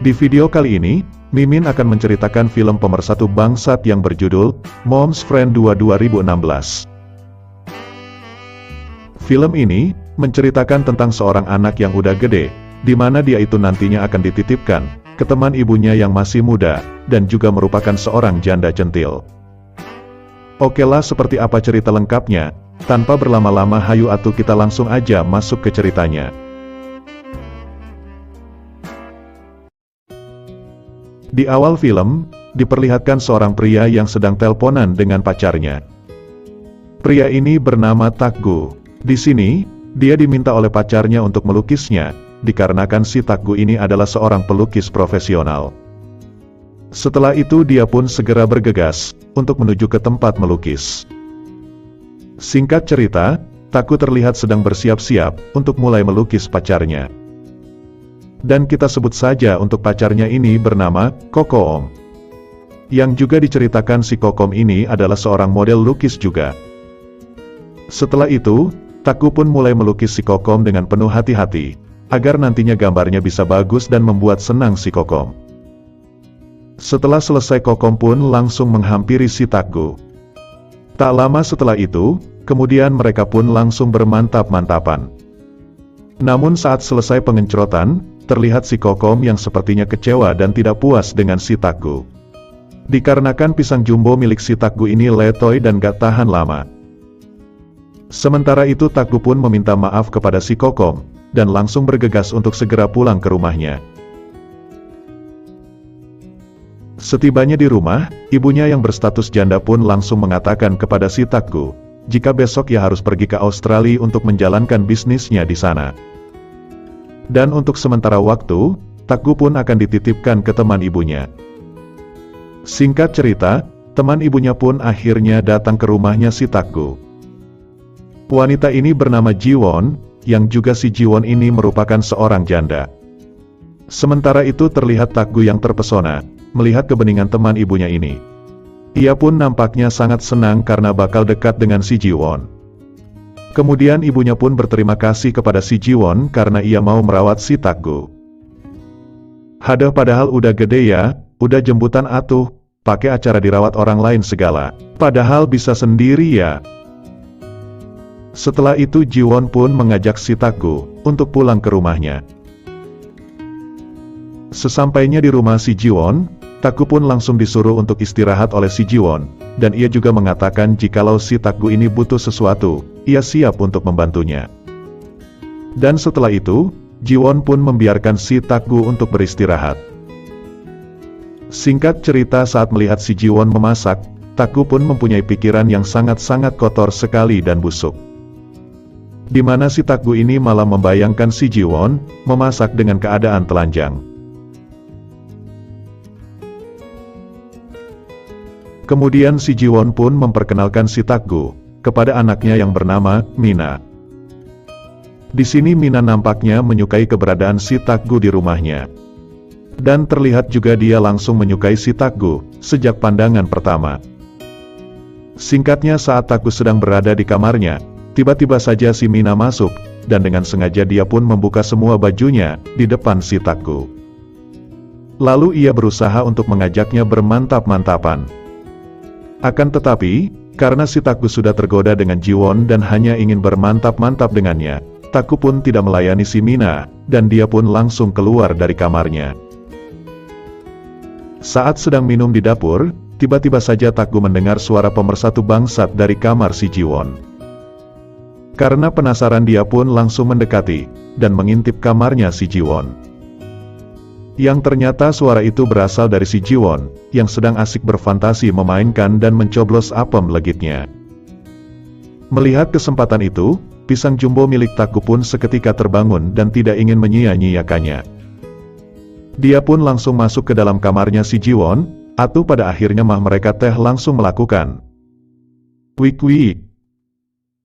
Di video kali ini, Mimin akan menceritakan film pemersatu bangsat yang berjudul Mom's Friend 2 2016. Film ini menceritakan tentang seorang anak yang udah gede, di mana dia itu nantinya akan dititipkan ke teman ibunya yang masih muda, dan juga merupakan seorang janda centil. Oke lah, seperti apa cerita lengkapnya? Tanpa berlama-lama, hayu atuh kita langsung aja masuk ke ceritanya. Di awal film, diperlihatkan seorang pria yang sedang teleponan dengan pacarnya. Pria ini bernama Takgu. Di sini, dia diminta oleh pacarnya untuk melukisnya, dikarenakan si Takgu ini adalah seorang pelukis profesional. Setelah itu dia pun segera bergegas untuk menuju ke tempat melukis. Singkat cerita, Takgu terlihat sedang bersiap-siap untuk mulai melukis pacarnya. Dan kita sebut saja untuk pacarnya ini bernama Kokom. Yang juga diceritakan si Kokom ini adalah seorang model lukis juga. Setelah itu, Takgu pun mulai melukis si Kokom dengan penuh hati-hati, agar nantinya gambarnya bisa bagus dan membuat senang si Kokom. Setelah selesai, Kokom pun langsung menghampiri si Takgu. Tak lama setelah itu, kemudian mereka pun langsung bermantap-mantapan. Namun saat selesai pengencrotan, terlihat si Kokom yang sepertinya kecewa dan tidak puas dengan si Takgu. Dikarenakan pisang jumbo milik si Takgu ini letoy dan gak tahan lama. Sementara itu Takgu pun meminta maaf kepada si Kokom, dan langsung bergegas untuk segera pulang ke rumahnya. Setibanya di rumah, ibunya yang berstatus janda pun langsung mengatakan kepada si Takgu, jika besok ia harus pergi ke Australia untuk menjalankan bisnisnya di sana. Dan untuk sementara waktu, Takgu pun akan dititipkan ke teman ibunya. Singkat cerita, teman ibunya pun akhirnya datang ke rumahnya si Takgu. Wanita ini bernama Jiwon, yang juga si Jiwon ini merupakan seorang janda. Sementara itu terlihat Takgu yang terpesona melihat kebeningan teman ibunya ini. Ia pun nampaknya sangat senang karena bakal dekat dengan si Jiwon. Kemudian ibunya pun berterima kasih kepada si Jiwon karena ia mau merawat si Takgu. Hadah, padahal udah gede ya, udah jembutan atuh, pakai acara dirawat orang lain segala, padahal bisa sendiri ya. Setelah itu Jiwon pun mengajak si Takgu untuk pulang ke rumahnya. Sesampainya di rumah si Jiwon, Takgu pun langsung disuruh untuk istirahat oleh si Jiwon, dan ia juga mengatakan jikalau si Takgu ini butuh sesuatu, ia siap untuk membantunya. Dan setelah itu, Jiwon pun membiarkan si Takgu untuk beristirahat. Singkat cerita, saat melihat si Jiwon memasak, Takgu pun mempunyai pikiran yang sangat-sangat kotor sekali dan busuk. Di mana si Takgu ini malah membayangkan si Jiwon memasak dengan keadaan telanjang. Kemudian si Jiwon pun memperkenalkan si Takgu kepada anaknya yang bernama Mina. Di sini Mina nampaknya menyukai keberadaan si Takgu di rumahnya. Dan terlihat juga dia langsung menyukai si Takgu sejak pandangan pertama. Singkatnya, saat Takgu sedang berada di kamarnya, tiba-tiba saja si Mina masuk, dan dengan sengaja dia pun membuka semua bajunya di depan si Takgu. Lalu ia berusaha untuk mengajaknya bermantap-mantapan. Akan tetapi, karena si Takgu sudah tergoda dengan Jiwon dan hanya ingin bermantap-mantap dengannya, Takgu pun tidak melayani si Mina, dan dia pun langsung keluar dari kamarnya. Saat sedang minum di dapur, tiba-tiba saja Takgu mendengar suara pemersatu bangsat dari kamar si Jiwon. Karena penasaran dia pun langsung mendekati, dan mengintip kamarnya si Jiwon. Yang ternyata suara itu berasal dari si Jiwon, yang sedang asik berfantasi memainkan dan mencoblos apem legitnya. Melihat kesempatan itu, pisang jumbo milik Takgu pun seketika terbangun dan tidak ingin menyia-nyiakannya. Dia pun langsung masuk ke dalam kamarnya si Jiwon, atau pada akhirnya mereka langsung melakukan wik-wik.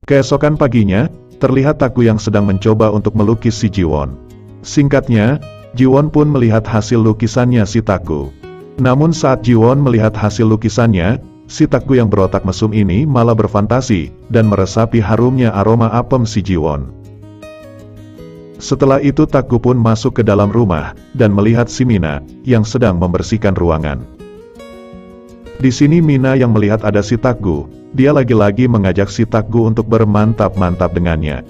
Keesokan paginya, terlihat Takgu yang sedang mencoba untuk melukis si Jiwon. Singkatnya, Jiwon pun melihat hasil lukisannya si Takgu. Namun saat Jiwon melihat hasil lukisannya, si Takgu yang berotak mesum ini malah berfantasi, dan meresapi harumnya aroma apem si Jiwon. Setelah itu Takgu pun masuk ke dalam rumah, dan melihat si Mina, yang sedang membersihkan ruangan. Di sini Mina yang melihat ada si Takgu, dia lagi-lagi mengajak si Takgu untuk bermantap-mantap dengannya.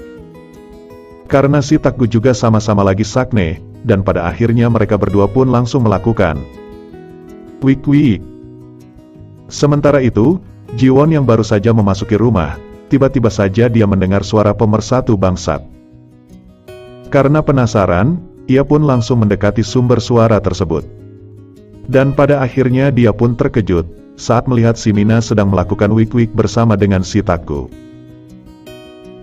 Karena si Takgu juga sama-sama lagi sakne, dan pada akhirnya mereka berdua pun langsung melakukan wik-wik. Sementara itu, Jiwon yang baru saja memasuki rumah, tiba-tiba saja dia mendengar suara pemersatu bangsat. Karena penasaran, ia pun langsung mendekati sumber suara tersebut. Dan pada akhirnya dia pun terkejut, saat melihat si Mina sedang melakukan wik-wik bersama dengan si Takgu.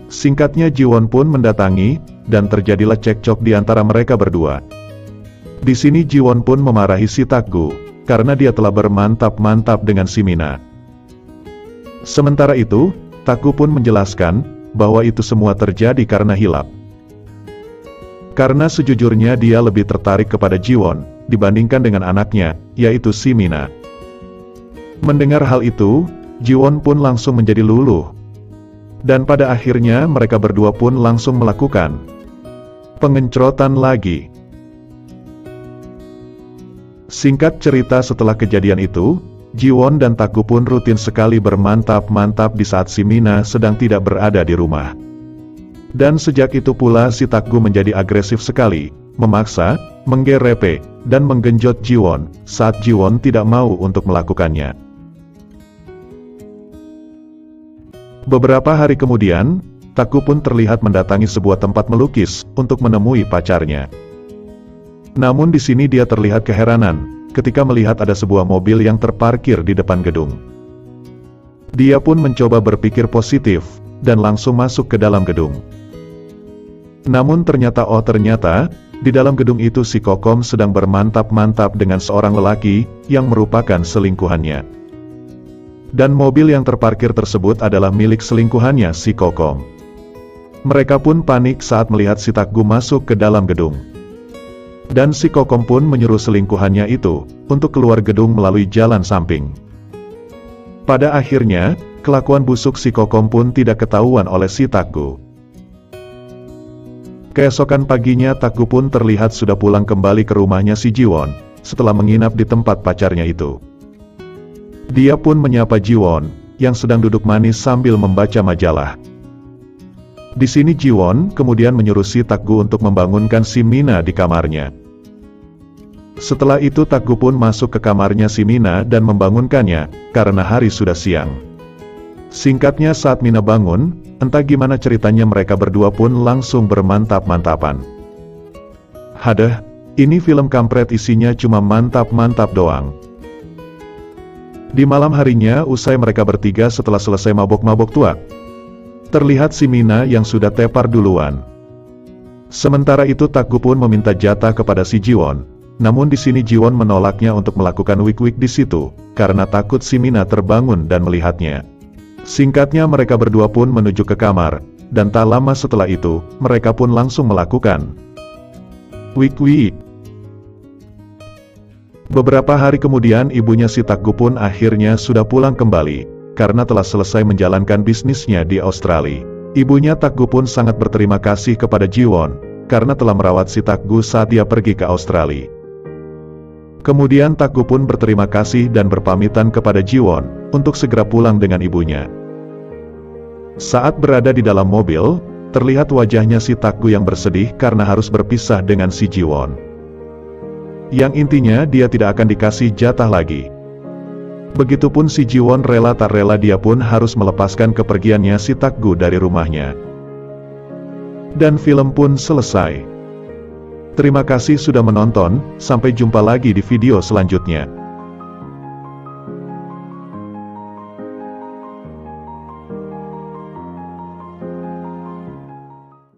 Singkatnya Jiwon pun mendatangi, dan terjadilah cekcok di antara mereka berdua. Di sini Jiwon pun memarahi si Takgu, karena dia telah bermantap-mantap dengan si Mina. Sementara itu, Takgu pun menjelaskan, bahwa itu semua terjadi karena hilap. Karena sejujurnya dia lebih tertarik kepada Jiwon, dibandingkan dengan anaknya, yaitu si Mina. Mendengar hal itu, Jiwon pun langsung menjadi luluh. Dan pada akhirnya mereka berdua pun langsung melakukan pengencrotan lagi. Singkat cerita, setelah kejadian itu, Jiwon dan Takgu pun rutin sekali bermantap-mantap di saat si Mina sedang tidak berada di rumah. Dan sejak itu pula si Takgu menjadi agresif sekali, memaksa, menggerepe, dan menggenjot Jiwon, saat Jiwon tidak mau untuk melakukannya. Beberapa hari kemudian, Takgu pun terlihat mendatangi sebuah tempat melukis, untuk menemui pacarnya. Namun di sini dia terlihat keheranan, ketika melihat ada sebuah mobil yang terparkir di depan gedung. Dia pun mencoba berpikir positif, dan langsung masuk ke dalam gedung. Namun ternyata di dalam gedung itu si Kokom sedang bermantap-mantap dengan seorang lelaki, yang merupakan selingkuhannya. Dan mobil yang terparkir tersebut adalah milik selingkuhannya si Kokom. Mereka pun panik saat melihat si Takgu masuk ke dalam gedung. Dan si Kokom pun menyuruh selingkuhannya itu, untuk keluar gedung melalui jalan samping. Pada akhirnya, kelakuan busuk si Kokom pun tidak ketahuan oleh si Takgu. Keesokan paginya Takgu pun terlihat sudah pulang kembali ke rumahnya si Jiwon, setelah menginap di tempat pacarnya itu. Dia pun menyapa Jiwon, yang sedang duduk manis sambil membaca majalah. Di sini Jiwon kemudian menyuruh si Takgu untuk membangunkan si Mina di kamarnya. Setelah itu Takgu pun masuk ke kamarnya si Mina dan membangunkannya, karena hari sudah siang. Singkatnya saat Mina bangun, entah gimana ceritanya mereka berdua pun langsung bermantap-mantapan. Hadah, ini film kampret isinya cuma mantap-mantap doang. Di malam harinya usai mereka bertiga setelah selesai mabok-mabok tuak, terlihat si Mina yang sudah tepar duluan. Sementara itu Takgu pun meminta jatah kepada si Jiwon, namun di sini Jiwon menolaknya untuk melakukan wik-wik di situ, karena takut si Mina terbangun dan melihatnya. Singkatnya mereka berdua pun menuju ke kamar, dan tak lama setelah itu, mereka pun langsung melakukan wik-wik. Beberapa hari kemudian ibunya si Takgu pun akhirnya sudah pulang kembali, karena telah selesai menjalankan bisnisnya di Australia. Ibunya Takgu pun sangat berterima kasih kepada Jiwon, karena telah merawat si Takgu saat dia pergi ke Australia. Kemudian Takgu pun berterima kasih dan berpamitan kepada Jiwon, untuk segera pulang dengan ibunya. Saat berada di dalam mobil, terlihat wajahnya si Takgu yang bersedih karena harus berpisah dengan si Jiwon. Yang intinya dia tidak akan dikasih jatah lagi. Begitupun si Jiwon rela tak rela dia pun harus melepaskan kepergiannya si Takgu dari rumahnya. Dan film pun selesai. Terima kasih sudah menonton, sampai jumpa lagi di video selanjutnya.